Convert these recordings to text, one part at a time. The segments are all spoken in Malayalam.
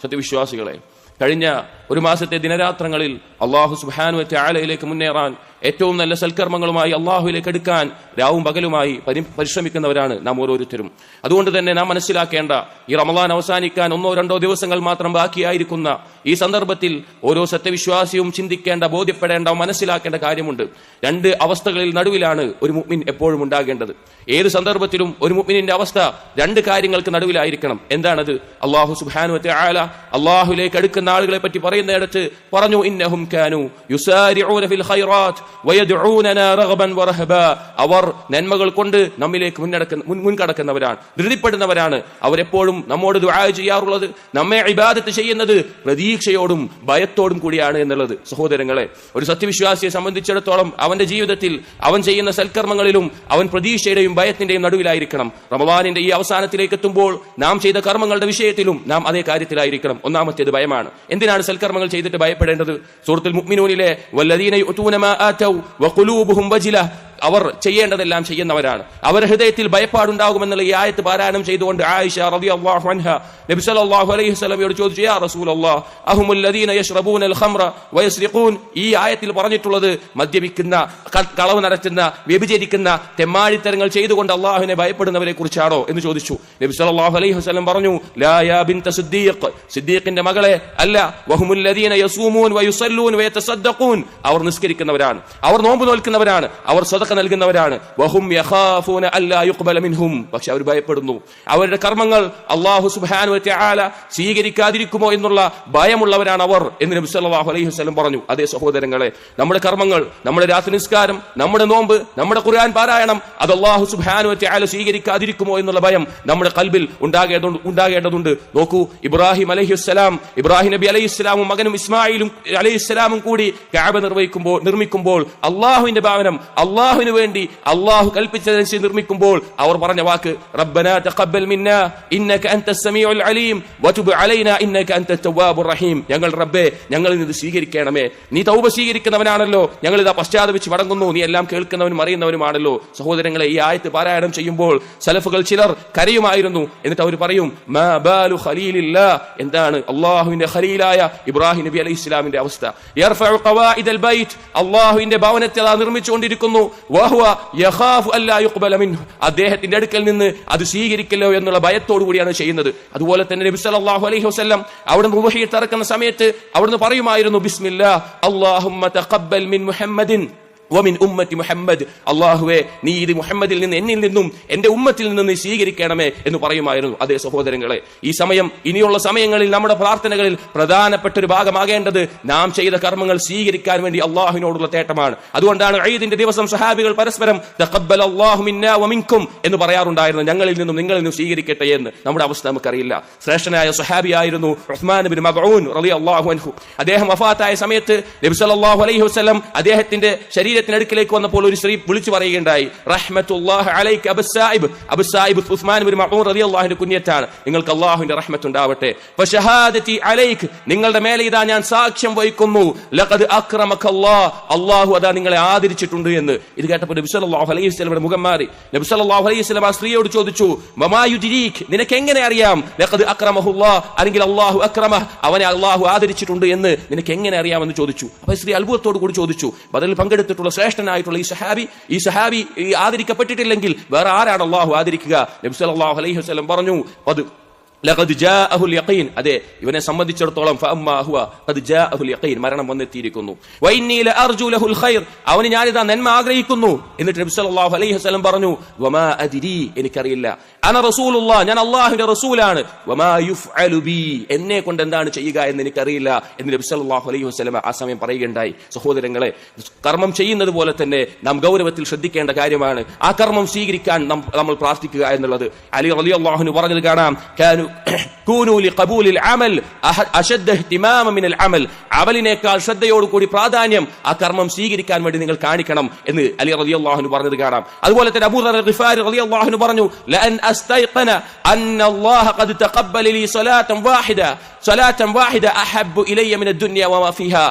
സത്യവിശ്വാസികളെ, കഴിഞ്ഞ ഒരു മാസത്തെ ദിനരാത്രങ്ങളിൽ അല്ലാഹു സുബ്ഹാനഹു വ തആലയിലേക്ക് മുന്നേറാൻ, ഏറ്റവും നല്ല സൽക്കർമ്മങ്ങളുമായി അള്ളാഹുവിലേക്ക് എടുക്കാൻ രാവും പകലുമായി പരിശ്രമിക്കുന്നവരാണ് നാം ഓരോരുത്തരും. അതുകൊണ്ട് തന്നെ നാം മനസ്സിലാക്കേണ്ട, ഈ റമളാൻ അവസാനിക്കാൻ 1-2 ദിവസങ്ങൾ മാത്രം ബാക്കിയായിരിക്കുന്ന ഈ സന്ദർഭത്തിൽ ഓരോ സത്യവിശ്വാസിയും ചിന്തിക്കേണ്ട, ബോധ്യപ്പെടേണ്ട, മനസ്സിലാക്കേണ്ട കാര്യമുണ്ട്. 2 അവസ്ഥകളിൽ നടുവിലാണ് ഒരു മുഅ്മിൻ എപ്പോഴും ഉണ്ടാകേണ്ടത്. ഏത് സന്ദർഭത്തിലും ഒരു മുഅ്മിനിന്റെ അവസ്ഥ 2 കാര്യങ്ങൾക്ക് നടുവിലായിരിക്കണം. എന്താണത്? അല്ലാഹു സുബ്ഹാനഹു വ തആല അള്ളാഹുവിലേക്ക് അടുക്കുന്ന ആളുകളെ പറ്റി പറയുന്നിടത്ത് പറഞ്ഞു, ഇന്നഹും കാനൂ യുസാരിഊന ഫിൽ ഖൈറാത്ത് വയദ്ഊനനാ റഗ്ബൻ വറഹബ. അവർ നന്മകൾ കൊണ്ട് നമ്മിലേക്ക് മുൻകടക്കുന്നവരാണ്, ധൃതിപ്പെടുന്നവരാണ്. അവരെപ്പോഴും നമ്മോട് ദുആ ചെയ്യാറുള്ളത്, നമ്മെ ഇബാദത്ത് ചെയ്യുന്നത് പ്രതീക്ഷയോടും ഭയത്തോടും കൂടിയാണ് എന്നുള്ളത്. സഹോദരങ്ങളെ, ഒരു സത്യവിശ്വാസിയെ സംബന്ധിച്ചിടത്തോളം അവന്റെ ജീവിതത്തിൽ അവൻ ചെയ്യുന്ന സൽക്കർമ്മങ്ങളിലും അവൻ പ്രതീക്ഷയുടെയും ഭയത്തിന്റെയും നടുവിലായിരിക്കണം. റമളാനിന്റെ ഈ അവസാനത്തിലേക്ക് എത്തുമ്പോൾ നാം ചെയ്ത കർമ്മങ്ങളുടെ വിഷയത്തിലും നാം അതേ കാര്യത്തിലായിരിക്കണം. ഒന്നാമത്തേത് ഭയമാണ്. എന്തിനാണ് സൽക്കർമ്മങ്ങൾ ചെയ്തിട്ട് ഭയപ്പെടേണ്ടത്? സൂറത്തുൽ മുഅ്മിനൂനിലെ വല്ലദീന യുഅ്തൂന മാ ആതൗ വഖുലൂബുഹും വജില, അവർ ചെയ്യേണ്ടതെല്ലാം ചെയ്യുന്നവരാണ്, അവർ ഹൃദയത്തിൽ ഭയപ്പാടുണ്ടാകുമെന്നുള്ള ഈ ആയത്ത് പാരായണം ചെയ്തുകൊണ്ട് ആയിഷ റളിയല്ലാഹു അൻഹ നബി സല്ലല്ലാഹു അലൈഹി വസല്ലമയോട് ചോദിച്ചു, യാ റസൂലല്ലാഹ് അഹുമുൽ ലദീന യശ്റബൂനൽ ഖംറ വയസ്രിഖൂൻ. ഈ ആയത്തിൽ പറഞ്ഞിട്ടുള്ളത് മദ്യപിക്കുന്ന, കളവ് നടത്തുന്ന, വ്യഭിചരിക്കുന്ന, തെമ്മാടിത്തരങ്ങൾ ചെയ്തുകൊണ്ട് അള്ളാഹുവിനെ ഭയപ്പെടുന്നവരെ കുറിച്ചാണോ എന്ന് ചോദിച്ചു. നബി സല്ലല്ലാഹു അലൈഹി വസല്ലം പറഞ്ഞു, ലാ യാ ബിൻത സിദ്ദീഖ്, സിദ്ദീഖിന്റെ മകളെ അല്ല, വഹുമുൽ ലദീന യസൂമൂൻ വയുസല്ലൂൻ വയതസദ്ദഖൂൻ, അവർ നിസ്കരിക്കുന്നവരാണ്, അവർ നോമ്പ് നോൽക്കുന്നവരാണ്, അവർ സദഖ നൽകുന്നവരാണ്. വഹും യഖാഫൂന അല്ലാ യുഖ്ബല മിൻഹും, പക്ഷെ അവർ ഭയപ്പെടുന്നു അവരുടെ കർമ്മങ്ങൾ അല്ലാഹു സുബ്ഹാനഹു വ തആല സ്വീകരിക്കാതിരിക്കുമോ എന്നുള്ള ഭയമുള്ളവരാണ് അവർ എന്ന് നബി സല്ലല്ലാഹു അലൈഹി വസല്ലം പറഞ്ഞു. അതേ സഹോദരങ്ങളെ, നമ്മുടെ കർമ്മങ്ങൾ, നമ്മുടെ രാത്രി നിസ്കാരം, നമ്മുടെ നോമ്പ്, നമ്മുടെ ഖുർആൻ പാരായണം, അത് അല്ലാഹു സുബ്ഹാനഹു വ തആല സ്വീകരിക്കാതിരിക്കുമോ എന്നുള്ള ഭയം നമ്മുടെ ഖൽബിൽ ഉണ്ടാകേണ്ടതുണ്ട്. നോക്കൂ, ഇബ്രാഹിം നബി അലൈഹിസ്സലാമും മകനും ഇസ്മായിലും അലൈഹിസ്സലാമും കൂടി കഅബ നിർമ്മിക്കുമ്പോൾ അല്ലാഹുവിന്റെ ഭവനം അല്ലാഹുവിന് വേണ്ടി അല്ലാഹു കൽപ്പിച്ചതനുസരിച്ച് നിർമ്മിക്കുമ്പോൾ അവർ പറഞ്ഞ വാക്ക്, റബ്ബനാ തഖബ്ബൽ മിന്നാ ഇന്നക അൻതസ് സമീഉൽ അലീം വതുബ് അലൈനാ ഇന്നക അൻതത് തവ്വാബുർ റഹീം. ഞങ്ങൾ റബ്ബേ, ഞങ്ങളിൽ നിന്ന് സ്വീകരിക്കണമേ, നീ തൗബ സ്വീകരിക്കുന്നവനാണല്ലോ, ഞങ്ങൾ ഇതാ പശ്ചാത്തപിച്ച് മടങ്ങുന്നു, നീ എല്ലാം കേൾക്കുന്നവനും അറിയുന്നവനുമാണല്ലോ. സഹോദരങ്ങളെ, ഈ ആയത്ത് പാരായണം ചെയ്യുമ്പോൾ സലഫുകൾ ചിലർ കരയുമായിരുന്നു. എന്നിട്ട് അവർ പറയും, മാ ബാലു ഖലീലില്ലാ, എന്താണ് അല്ലാഹുവിന്റെ ഖലീലായ ഇബ്രാഹിം നബി അലൈഹിസ്സലാമിന്റെ അവസ്ഥ? യർഫഉ ഖവാഇദൽ ബൈത്ത്, അല്ലാഹുവിന്റെ ഭവനത്തെ നിർമ്മിച്ചുകൊണ്ടിരിക്കുന്നു, വഹുവ യഖാഫു അല്ലാ യുഖ്ബല മിൻഹു, അദ്ദേഹത്തിന്റെ അടുക്കൽ നിന്ന് അത് സ്വീകരിക്കല്ലോ എന്നുള്ള ഭയത്തോടു കൂടിയാണ് ചെയ്യുന്നത്. അതുപോലെ തന്നെ നബി സല്ലല്ലാഹു അലൈഹി വസല്ലം അവിടുന്ന് റുഹീത്ത് ഇറക്കുന്ന സമയത്ത് അവിടുന്ന് പറയുമായിരുന്നു, ബിസ്മില്ലാഹ് അല്ലാഹുമ്മ തഖബ്ബൽ മിൻ മുഹമ്മദിൻ വമിൻ ഉമ്മത്തി മുഹമ്മദ്, അല്ലാഹുവേ, നീ ഇത് മുഹമ്മദിൽ നിന്ന്, എന്നിൽ നിന്നും എന്റെ ഉമ്മത്തിൽ നിന്ന് നീ സ്വീകരിക്കണമേ എന്ന് പറയുമായിരുന്നു. അതേ സഹോദരങ്ങളെ, ഈ സമയം, ഇനിയുള്ള സമയങ്ങളിൽ നമ്മുടെ പ്രാർത്ഥനകളിൽ പ്രധാനപ്പെട്ട ഒരു ഭാഗമാകേണ്ടത് നാം ചെയ്ത കർമ്മങ്ങൾ സ്വീകരിക്കാൻ വേണ്ടി അള്ളാഹുവിനോടുള്ള തേട്ടമാണ്. അതുകൊണ്ടാണ് ഈദിന്റെ ദിവസം സഹാബികൾ പരസ്പരം തഖബ്ബലല്ലാഹു മിന്നാ വമിൻകും എന്ന് പറയാറുണ്ടായിരുന്നു, ഞങ്ങളിൽ നിന്നും നിങ്ങളിൽ നിന്നും സ്വീകരിക്കട്ടെ എന്ന്. നമ്മുടെ അവസ്ഥ നമുക്കറിയില്ല. ശ്രേഷ്ഠനായ സഹാബിയായിരുന്നു ഉസ്മാൻ ഇബ്നു മദ്ഊൻ റളിയല്ലാഹു അൻഹു. അദ്ദേഹം വഫാത്തായ സമയത്ത് നബി സല്ലല്ലാഹു അലൈഹി വസല്ലം അദ്ദേഹത്തിന്റെ ശരീരത്തിനടുക്കിലേക്ക് വന്നപ്പോൾ ഒരു സ്ത്രീ വിളിച്ചു പറയുകയുണ്ടായി, റഹ്മത്തുല്ലാഹി അലൈക അബുസായിബ് ഉസ്മാൻ ഇബ്നു മദ്ഊൻ റളിയല്ലാഹു അൻഹു കുഞ്ഞിയത്താണ്, നിങ്ങൾക്ക് അല്ലാഹുവിന്റെ റഹ്മത്ത് ഉണ്ടാവട്ടെ. ഫശഹാദതി അലൈക, നിങ്ങളുടെ മേലെ ഇതാ ഞാൻ സാക്ഷ്യം വഹിക്കുന്നു, ലഖദ് അക്രമകല്ലാഹ്, അല്ലാഹു അതാ നിങ്ങളെ ആദരിച്ചിട്ടുണ്ട് എന്ന്. ഇത് കേട്ടപ്പോൾ നബി സല്ലല്ലാഹു അലൈഹി വസല്ലമയുടെ മുഖം മാറി. നബി സല്ലല്ലാഹു അലൈഹി വസല്ലം ആ സ്ത്രീയോട് ചോദിച്ചു, വമാ യുദ്രീക്, നിനക്ക് എങ്ങനെ അറിയാം ലഖദ് അക്രമഹുല്ലാഹ്, അല്ലെങ്കിൽ അല്ലാഹു അക്രമഹ്, അവനെ അല്ലാഹു ആദരിച്ചിട്ടുണ്ട് എന്ന് നിനക്ക് എങ്ങനെ അറിയാമെന്ന് ചോദിച്ചു. അപ്പോൾ സ്ത്രീ അത്ഭുതത്തോട് കൂടി ചോദിച്ചു, ബദറിൽ പങ്കെടുത്തിട്ടുള്ള ശ്രേഷ്ഠനായിട്ടുള്ള ഈ സഹാബി ആദരിക്കപ്പെട്ടിട്ടില്ലെങ്കിൽ വേറെ ആരാണ് അല്ലാഹു ആദരിക്കുക? നബി സല്ലല്ലാഹു അലൈഹി വസല്ലം പറഞ്ഞു, ലഖദ് ജാഅഹുൽ യഖീൻ, അതെ, ഇവനെ സംബന്ധിച്ചിടത്തോളം ഫഅമ്മാ ഹുവ ഖദ് ജാഅഹുൽ യഖീൻ, മരണം വന്നെത്തിയിരിക്കുന്നു. വഇന്നി ലഅർജു ലഹുൽ ഖൈർ, അവന് ഞാനിതാ നന്മ ആഗ്രഹിക്കുന്നു. എന്നിട്ട് നബി സല്ലല്ലാഹു അലൈഹി വസല്ലം പറഞ്ഞു, വമാ അദ്രി, എനിക്കറിയില്ല, അന റസൂലുള്ളാഹ്, ഞാൻ അല്ലാഹുവിന്റെ റസൂലാണ്, വമാ യുഫ്അലു ബി, എന്നെ കൊണ്ട് എന്താണ് ചെയ്യുക എന്ന് എനിക്കറിയില്ല എന്ന് നബി സല്ലല്ലാഹു അലൈഹി വസല്ലം ആ സമയം പറയുകയുണ്ടായി. സഹോദരങ്ങളെ, കർമ്മം ചെയ്യുന്നത് പോലെ തന്നെ നാം ഗൗരവത്തിൽ ശ്രദ്ധിക്കേണ്ട കാര്യമാണ് ആ കർമ്മം സ്വീകരിക്കാൻ നമ്മൾ പ്രാർത്ഥിക്കുക എന്നുള്ളത്. അലി റളിയല്ലാഹു അൻഹു പറഞ്ഞത് കാണാം, കൂനു ലിഖബൂലിൽ അമൽ അശദ്ദ ഇഹ്തിമാമ മിനൽ അമൽ, അമലിനേക്കാൾ ശ്രദ്ധയോടുകൂടി പ്രാധാന്യം ആ കർമ്മം സ്വീകരിക്കാൻ വേണ്ടി നിങ്ങൾ കാണിക്കണം എന്ന് അലി റളിയല്ലാഹു അൻഹു പറഞ്ഞത് കാണാം. അതുപോലെ തന്നെ അബൂ ദർ ഗിഫാരി റളിയല്ലാഹു അൻഹു പറഞ്ഞു, ലഅൻ അസ്തൈഖന അന്നല്ലാഹ ഖദ് തഖബ്ബല ലി സ്വലാത്തൻ വാഹിദ അഹബ്ബു ഇലയ്യ മിനദ് ദുനിയ വമാ ഫീഹാ,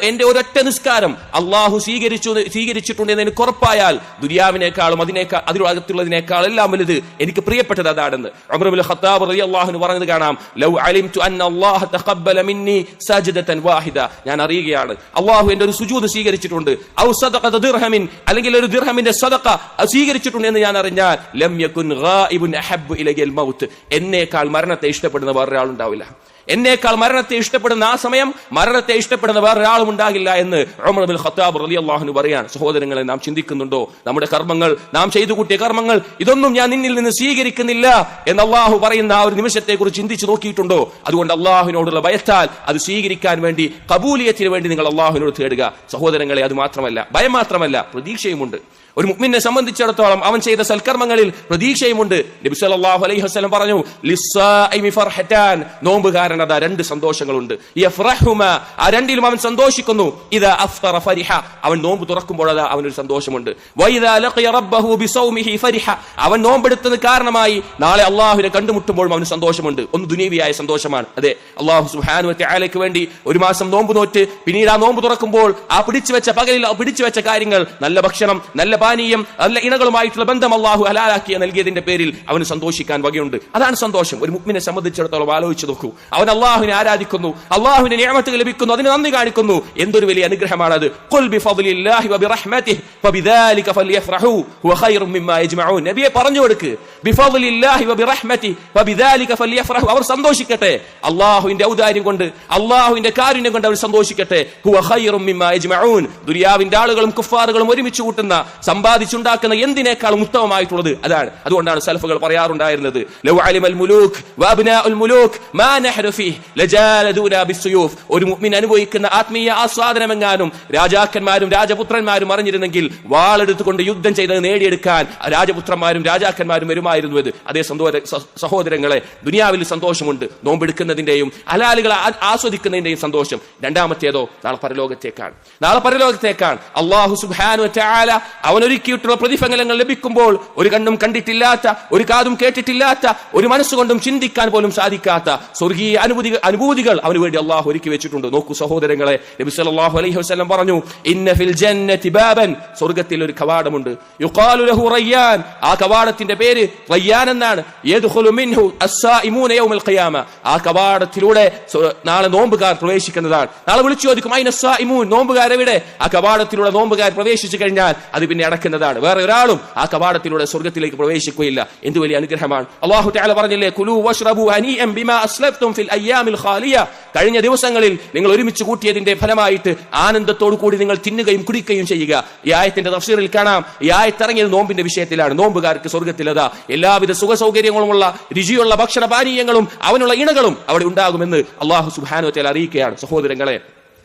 എന്റെ ഒരൊറ്റ നിസ്കാരം അല്ലാഹു സ്വീകരിച്ചിട്ടുണ്ട് എന്ന് എനിക്ക് ഉറപ്പായാൽ ദുനിയാവിനേക്കാളും അതിനകത്തുള്ളതിനേക്കാൾ എല്ലാം വലുത് എനിക്ക് പ്രിയപ്പെട്ടത് അതാണെന്ന് ഉമർ ഇബ്നുൽ ഖത്താബ് റളിയല്ലാഹു റളിയല്ലാഹു അൻഹു പറഞ്ഞത് കാണാം, ലൗ അലിംതു അന്ന അല്ലാഹ തഖബ്ബല മിന്നി സജ്ദതൻ വാഹിദ, ഞാൻ അറിയുകയാണ് അല്ലാഹു എന്റെ ഒരു സുജൂദ് സ്വീകരിച്ചിട്ടുണ്ട്, ഔ സദഖത ദിർഹമിൻ, അല്ലെങ്കിൽ ഒരു ദിർഹമിന്റെ സദഖ സ്വീകരിച്ചിട്ടുണ്ട് എന്ന് ഞാൻ അറിഞ്ഞാൽ, ലം യകുൻ ഗായിബുൻ അഹബ്ബു ഇലയ്യൽ മൗത്ത്, എന്നേക്കാൾ മരണത്തെ ഇഷ്ടപ്പെടുന്ന വേറൊരാൾ ഉണ്ടാവില്ല. എന്നേക്കാൾ മരണത്തെ ഇഷ്ടപ്പെടുന്ന ആ സമയം മരണത്തെ ഇഷ്ടപ്പെടുന്ന വേറൊരാളും ഉണ്ടാകില്ല എന്ന് ഉമർ ഇബ്നുൽ ഖത്താബ് റളിയല്ലാഹു അൻഹു പറയാണ്. സഹോദരങ്ങളെ, നാം ചിന്തിക്കുന്നുണ്ടോ? നമ്മുടെ കർമ്മങ്ങൾ, നാം ചെയ്തു കൂട്ടിയ കർമ്മങ്ങൾ, ഇതൊന്നും ഞാൻ നിന്നിൽ നിന്ന് സ്വീകരിക്കുന്നില്ല എന്ന് അള്ളാഹു പറയുന്ന ആ ഒരു നിമിഷത്തെ കുറിച്ച് ചിന്തിച്ചു നോക്കിയിട്ടുണ്ടോ? അതുകൊണ്ട് അള്ളാഹുവിനോടുള്ള ഭയത്താൽ അത് സ്വീകരിക്കാൻ വേണ്ടി, ഖബൂലിയത്തിന് വേണ്ടി നിങ്ങൾ അള്ളാഹുവിനോട് തേടുക. സഹോദരങ്ങളെ, അത് മാത്രമല്ല, ഭയം മാത്രമല്ല, പ്രതീക്ഷയുമുണ്ട്. ഒരു മുഅ്മിനെ സംബന്ധിച്ചിടത്തോളം അവൻ ചെയ്ത സൽക്കർമ്മങ്ങളിൽ പ്രതീക്ഷയുമുണ്ട്. നബി സല്ലല്ലാഹു അലൈഹി വസല്ലം പറഞ്ഞു, ലിസ്സായിമി ഫർഹതാൻ, നോമ്പുകാരന് അതാ രണ്ട് സന്തോഷങ്ങളുണ്ട്. യഫ്റഹുമാ, ആ രണ്ടിലും അവൻ സന്തോഷിക്കുന്നു. ഇദാ അഫ്തറ ഫരിഹ, അവൻ നോമ്പ് തുറക്കുമ്പോൾ അതാ അവനൊരു സന്തോഷമുണ്ട്. വഇദാ ലഖിയ റബ്ബഹു ബിസൗമിഹി ഫരിഹ, അവൻ നോമ്പെടുത്തത് കാരണമായി നാളെ അല്ലാഹുവിനെ കണ്ടുമുട്ടുമ്പോഴും അവന് സന്തോഷമുണ്ട്. ഒന്ന് ദുനിയവിയായ സന്തോഷമാണ്. അതെ, അല്ലാഹു സുബ്ഹാനഹു വ തആലയ്ക്ക് വേണ്ടി ഒരു മാസം നോമ്പ് നോറ്റ് പിന്നീട് ആ നോമ്പ് തുറക്കുമ്പോൾ ആ പകലിൽ പിടിച്ചു വെച്ച കാര്യങ്ങൾ, നല്ല ഭക്ഷണം, നല്ല പാനീയം, നല്ല ഇണകളുമായിട്ടുള്ള ബന്ധം അല്ലാഹു ഹലാലാക്കിയ നൽകിയതിന്റെ പേരിൽ അവന് സന്തോഷിക്കാൻ വകയുണ്ട്. അതാണ് സന്തോഷം. ഒരു മുഅ്മിനെ സംബന്ധിച്ചിടത്തോളം ആലോചിച്ച് നോക്കൂ. അവൻ അല്ലാഹുവിനെ ആരാധിക്കുന്നു, അല്ലാഹുവിന്റെ നിഅമത്തുകൾ ലഭിക്കുന്നു, അതിന് നന്ദി കാണിക്കുന്നു. എന്തൊരു വലിയ അനുഗ്രഹമാണത്. ഖുൽ ബിഫദ്ലില്ലാഹി വബിറഹ്മതിഹി ഫബിദാലിക ഫൽയഫ്റഹു ഹുവ ഖൈറും മിമ്മാ യജ്മഊൻ. നബിയെ പറഞ്ഞു കൊടുക്ക്, ബിഫദ്ലില്ലാഹി വബിറഹ്മതിഹി ഫബിദാലിക ഫൽയഫ്റഹു, അവർ സന്തോഷിക്കട്ടെ. അല്ലാഹുവിന്റെ ഔദാര്യം കൊണ്ട്, അല്ലാഹുവിന്റെ കാരുണ്യം കൊണ്ട് അവർ സന്തോഷിക്കട്ടെ. ഹുവ ഖൈറും മിമ്മാ യജ്മഊൻ, ദുനിയാവിന്റെ ആളുകളും കുഫാറുകളും ഒരുമിച്ച് കൂട്ടുന്ന, സമ്പാദിച്ചുണ്ടാക്കുന്ന എന്തിനേക്കാളും ഉത്തമമായിട്ടുള്ളത് അതാണ്. അതുകൊണ്ടാണ് സലഫുകൾ പറയാറുണ്ടായിരുന്നത്, ലൗ അലിമൽ മുലൂക് വഅബ്നാഉൽ മുലൂക് മാ നഹ്റു ഫീഹി ലജാലദൂനാ ബിസ്സുയൂഫ്. ഒരു മുഅ്മിൻ അനുഭവിക്കുന്ന ആത്മീയ ആസ്വാദനമെങ്ങാനും രാജാക്കന്മാരും രാജപുത്രന്മാരും അറിഞ്ഞിരുന്നെങ്കിൽ വാളെടുത്തുകൊണ്ട് യുദ്ധം ചെയ്ത് നേടിയെടുക്കാൻ രാജപുത്രന്മാരും രാജാക്കന്മാരും വരുമായിരുന്നു. അതേ സഹോദരങ്ങളെ, ദുനിയാവിൽ സന്തോഷമുണ്ട്, നോമ്പെടുക്കുന്നതിന്റെയും ഹലാലുകളെ ആസ്വദിക്കുന്നതിന്റെയും സന്തോഷം. രണ്ടാമത്തേതോ നാളെ പരലോകത്തേക്കാണ്. നാളെ പരലോകത്തേക്കാണ്. അല്ലാഹു സുബ്ഹാനഹു വ തആല അവൻ ഒരുക്കിയിട്ടുള്ള പ്രതിഫലങ്ങൾ ലഭിക്കുമ്പോൾ ഒരു കണ്ണും കണ്ടിട്ടില്ലാത്ത, ഒരു കാതും കേട്ടിട്ടില്ലാത്ത, ഒരു മനസ്സുകൊണ്ടും ചിന്തിക്കാൻ പോലും സാധിക്കാത്ത സ്വർഗീയ അനുഭൂതികൾ അവന് വേണ്ടി അള്ളാഹു ഒരുക്കി വെച്ചിട്ടുണ്ട്. നോക്കൂ സഹോദരങ്ങളെ, നബി സല്ലല്ലാഹു അലൈഹി വസല്ലം പറഞ്ഞു, ഇന്ന ഫിൽ ജന്നതി ബാബൻ, സ്വർഗ്ഗത്തിൽ ഒരു കവാടമുണ്ട്. യുഖാലു ലഹു റയ്യാൻ, ആ കവാടത്തിന്റെ പേര് റയ്യാൻ എന്നാണ്. യദ്ഖുലു മിൻഹു അസ്സായിമൂന യൗമൽ ഖിയാമ, ആ കവാടത്തിലൂടെ നാളെ നോമ്പുകാർ പ്രവേശിക്കുന്നതാണ്. നാളെ വിളിച്ചു ചോദിക്കും, അയ്ന അസ്സായിമൂൻ, നോമ്പുകാരെവിടെ? ആ കവാടത്തിലൂടെ നോമ്പുകാർ പ്രവേശിച്ചു കഴിഞ്ഞാൽ അത് പിന്നെ അടക്കുന്നതാണ്. വേറെ ഒരാളും ആ കവാടത്തിലൂടെ സ്വർഗ്ഗത്തിലേക്ക് പ്രവേശിക്കുകയില്ല. എന്ത് വലിയ അനുഗ്രഹമാണ്. അല്ലാഹു തആല പറഞ്ഞില്ലേ, കുലൂ വശ്റബൂ ഹനീഅൻ ബിമാ അസ്ലഫ്തും ഫിൽ അയ്യാമിൽ ഖാലിയ, കഴിഞ്ഞ ദിവസങ്ങളിൽ നിങ്ങൾ ഒരുമിച്ച് കൂട്ടിയതിന്റെ ഫലമായിട്ട് ആനന്ദത്തോടു കൂടി നിങ്ങൾ തിന്നുകയും കുടിക്കുകയും ചെയ്യുക. ഈ ആയത്തിന്റെ തഫ്സീറിൽ കാണാം, ഈ ആയത്ത് ഇറങ്ങിയത് നോമ്പിന്റെ വിഷയത്തിലാണ്. നോമ്പുകാർക്ക് സ്വർഗ്ഗത്തിലതാ എല്ലാവിധ സുഖ സൗകര്യങ്ങളുമുള്ള, രുചിയുള്ള ഭക്ഷണ പാനീയങ്ങളും അവനുള്ള ഇണകളും അവിടെ ഉണ്ടാകുമെന്ന് അല്ലാഹു സുബ്ഹാനഹു വ തആല അറിയിക്കുകയാണ്. സഹോദരങ്ങളെ,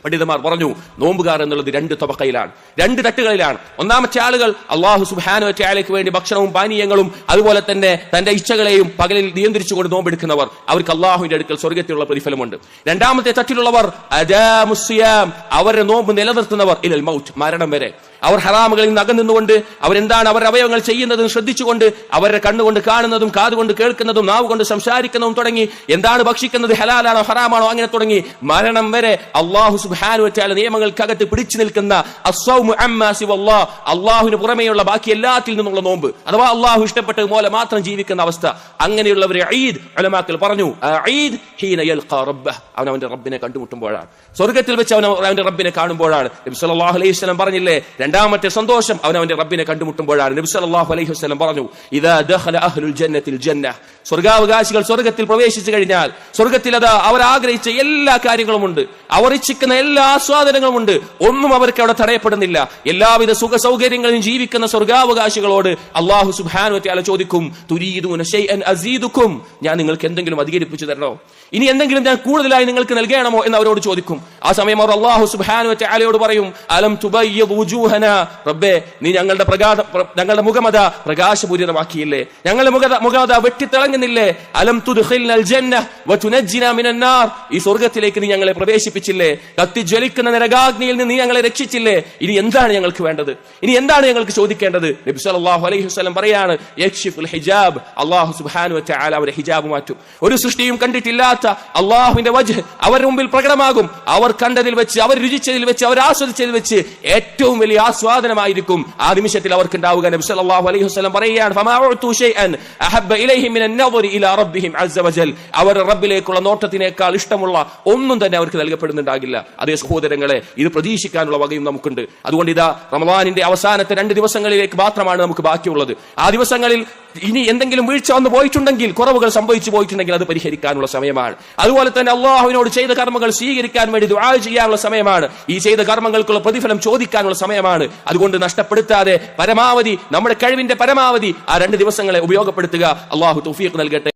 പണ്ഡിതന്മാർ പറഞ്ഞു, നോമ്പുകാർ എന്നുള്ളത് രണ്ട് തബക്കയിലാണ്, രണ്ട് തട്ടുകളിലാണ്. ഒന്നാമത്തെ ആളുകൾ അല്ലാഹു സുബ്ഹാനഹു വ തആലയ്ക്ക് വേണ്ടി ഭക്ഷണവും പാനീയങ്ങളും അതുപോലെ തന്നെ തന്റെ ഇച്ഛകളെയും പകലിൽ നിയന്ത്രിച്ചുകൊണ്ട് നോമ്പെടുക്കുന്നവർ, അവർക്ക് അല്ലാഹുവിന്റെ അടുക്കൽ സ്വർഗ്ഗത്തിലുള്ള പ്രതിഫലമുണ്ട്. രണ്ടാമത്തെ തട്ടിലുള്ളവർ അദാമുസ്സിയാം, അവരുടെ നോമ്പ് നിലനിർത്തുന്നവർ ഇലൽ മൗത്ത്, മരണം വരെ. അവർ ഹറാമുകളിൽ നിന്ന് അകന്നുകൊണ്ട് അവരെന്താണ് അവരുടെ അവയവങ്ങൾ ചെയ്യുന്നതും ശ്രദ്ധിച്ചുകൊണ്ട്, അവരുടെ കണ്ണുകൊണ്ട് കാണുന്നതും കാതുകൊണ്ട് കേൾക്കുന്നതും നാവ് കൊണ്ട് സംസാരിക്കുന്നതും തുടങ്ങി, എന്താണ് ഭക്ഷിക്കുന്നത്, ഹലാലാണോ ഹറാമാണോ, അങ്ങനെ തുടങ്ങി മരണം വരെ അല്ലാഹു സുബ്ഹാനഹു വ തആല നിയമങ്ങൾക്കകത്ത് പിടിച്ചു നിൽക്കുന്ന അസ്സൗമു അമ്മാ സിവല്ലാഹ്, അല്ലാഹുവിന് പുറമേയുള്ള ബാക്കി എല്ലാത്തിൽ നിന്നുള്ള നോമ്പ്, അഥവാ അല്ലാഹു ഇഷ്ടപ്പെട്ടത് പോലെ മാത്രം ജീവിക്കുന്ന അവസ്ഥ. അങ്ങനെയുള്ളവരെ ഈദ് ഉലമാക്കൾ പറഞ്ഞു, ഈദ് ഹീന യൽഖാ റബ്ബഹ്, അവൻ അവന്റെ റബ്ബിനെ കണ്ടുമുട്ടുമ്പോഴാണ്, സ്വർഗ്ഗത്തിൽ വെച്ച് അവൻ അവന്റെ റബ്ബിനെ കാണുമ്പോഴാണ്. നബി സല്ലല്ലാഹു അലൈഹി വസല്ലം പറഞ്ഞില്ലേ, രണ്ടാമത്തെ സന്തോഷം അവൻ അവന്റെ റബ്ബിനെ കണ്ടുമുട്ടുമ്പോഴാണ്. നബി സല്ലല്ലാഹു അലൈഹി വസല്ലം പറഞ്ഞു, ഇദാ ദഖല അഹ്ലുൽ ജന്നത്തിൽ ജന്ന, സ്വർഗ്ഗാവകാശികൾ സ്വർഗ്ഗത്തിൽ പ്രവേശിച്ചു കഴിഞ്ഞാൽ സ്വർഗ്ഗത്തിൽ അതാ അവർ ആഗ്രഹിച്ച എല്ലാ കാര്യങ്ങളുമുണ്ട്, അവർ ഇച്ഛിക്കുന്ന എല്ലാ ആസ്വാദനങ്ങളുമുണ്ട്, ഒന്നും അവർക്ക് അവിടെ തടയപ്പെടുന്നില്ല. എല്ലാവിധ സുഖ സൗകര്യങ്ങളിലും ജീവിക്കുന്ന സ്വർഗ്ഗാവകാശികളോട് അല്ലാഹു സുബ്ഹാനഹു വ തആല ചോദിക്കും, തുരീദൂന ശൈഅൻ അസീദുക്കും, ഞാൻ നിങ്ങൾക്ക് എന്തെങ്കിലും അധികരിപ്പിച്ചു തരണോ, ഇനി എന്തെങ്കിലും ഞാൻ കൂടുതലായി നിങ്ങൾക്ക് നൽകണമോ എന്ന് അവരോട് ചോദിക്കും. ആ സമയം അവർ അല്ലാഹു സുബ്ഹാനഹു വ തആലയോട് പറയും, അലം തുബയ്യിദ് വുജൂഹനാ, റബ്ബേ നീ ഞങ്ങളുടെ മുഖമത പ്രകാശപൂരിതമാക്കിയില്ലേ, ഞങ്ങളുടെ മുഖമത വെട്ടിത്തിളങ്ങുന്നില്ലേ, അലം തുദ്ഖിൽനൽ ജന്ന വതുനജ്ജിനാ മിനൻ നാർ, ഈ സ്വർഗ്ഗത്തിലേക്ക് നീ ഞങ്ങളെ പ്രവേശിപ്പിച്ചില്ലേ, കത്തിജ്വലിക്കുന്ന നരകാഗ്നിയിൽ നിന്ന് നീ ഞങ്ങളെ രക്ഷിച്ചില്ലേ, ഇനി എന്താണ് ഞങ്ങൾക്ക് വേണ്ടത്, ഇനി എന്താണ് ഞങ്ങൾക്ക് ചോദിക്കേണ്ടത്? നബി സല്ലല്ലാഹു അലൈഹി വസല്ലം പറയാണ്, യക്ഷിഫുൽ ഹിജാബ്, അല്ലാഹു സുബ്ഹാനഹു വ തആല അവരുടെ ഹിജാബ് മാറ്റും. ഒരു സൃഷ്ടിയും കണ്ടിട്ടില്ലാത്ത അല്ലാഹുവിന്റെ വജ്ഹ് അവരുടെ മുമ്പിൽ പ്രകടമാകും. അവർ കണ്ടതിൽ വെച്ച്, അവർ രുചിച്ചതിൽ വെച്ച്, അവർ ആസ്വദിച്ചതിൽ വെച്ച് ഏറ്റവും വലിയ ആസ്വാദനമായിരിക്കും ആ നിമിഷത്തിൽ അവർക്ക് ഉണ്ടാവുക. നബി സല്ലല്ലാഹു അലൈഹി വസല്ലം പറയുകയാണ്, ഫമാ ഉതു ഷൈഅൻ അഹബ്ബ ഇലൈഹിം മിനൻ നദരി ഇലാ റബ്ബിഹിം അസ്സ വജൽ. അവർ റബ്ബിലേക്കുള്ള നോട്ടത്തിനേക്കാൾ ഇഷ്ടമുള്ള ഒന്നും തന്നെ അവർക്ക് നൽകപ്പെടുന്നുണ്ടാകില്ല. അതേ സഹോദരങ്ങളെ, ഇത് പ്രതീക്ഷിക്കാനുള്ള വകയും നമുക്കുണ്ട്. അതുകൊണ്ട് ഇതാ റമളാനിന്റെ അവസാനത്തെ 2 ദിവസങ്ങളിലേക്ക് മാത്രമാണ് നമുക്ക് ബാക്കിയുള്ളത്. ആ ദിവസങ്ങളിൽ ഇനി എന്തെങ്കിലും വീഴ്ച വന്നു പോയിട്ടുണ്ടെങ്കിൽ, കുറവുകൾ സംഭവിച്ചു പോയിട്ടുണ്ടെങ്കിൽ അത് പരിഹരിക്കാനുള്ള സമയമാണ്. അതുപോലെ തന്നെ അള്ളാഹുവിനോട് ചെയ്ത കർമ്മങ്ങൾ സ്വീകരിക്കാൻ വേണ്ടി ദുആ ചെയ്യാനുള്ള സമയമാണ്. ഈ ചെയ്ത കർമ്മങ്ങൾക്കുള്ള പ്രതിഫലം ചോദിക്കാനുള്ള സമയമാണ്. അതുകൊണ്ട് നഷ്ടപ്പെടുത്താതെ പരമാവധി, നമ്മുടെ കഴിവിന്റെ പരമാവധി ആ 2 ദിവസങ്ങളെ ഉപയോഗപ്പെടുത്തുക. അള്ളാഹു തൗഫീഖ് നൽകട്ടെ.